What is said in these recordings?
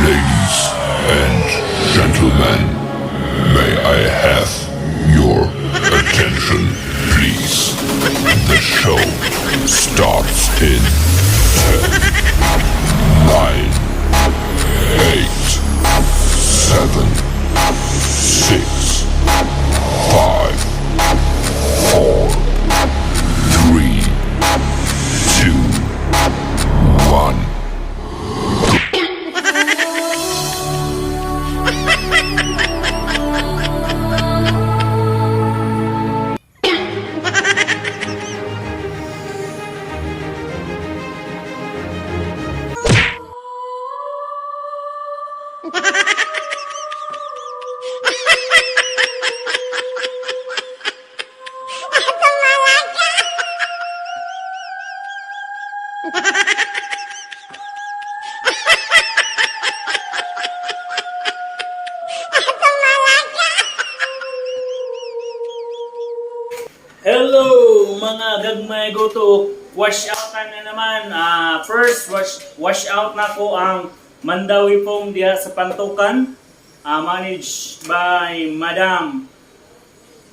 Ladies and gentlemen, may I have your attention, please? The show starts in 10, 9, 8, 7, 6, 5, 4, 3, 2, 1. Hello mga gamay'gutok, wash out na naman. First wash out na ko ang Mandawi Foam diha sa Pantukan, managed by Madam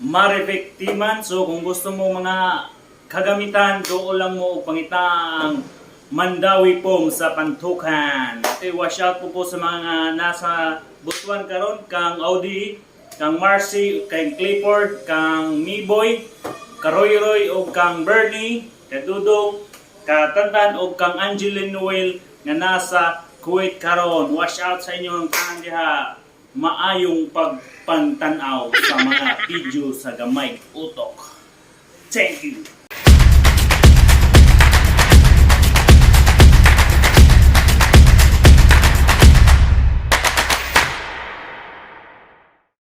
Marivik Timan. So kung gusto mo mga kagamitan, doon lang mo pangita ang Mandawi Foam sa Pantukan. Okay, wash out po sa mga nasa Butuan karon, kang Audi, kang Marcy, kang Clifford, kang Miboy, Karoy-Roy o kang Bernie, Kadudo, Katantan o kang Angeline Noel nga nasa Kuwait karon. Wash out sa inyo ang tanan diha. Maayong pagpantanaw sa mga video sa Gamay'gutok. Thank you.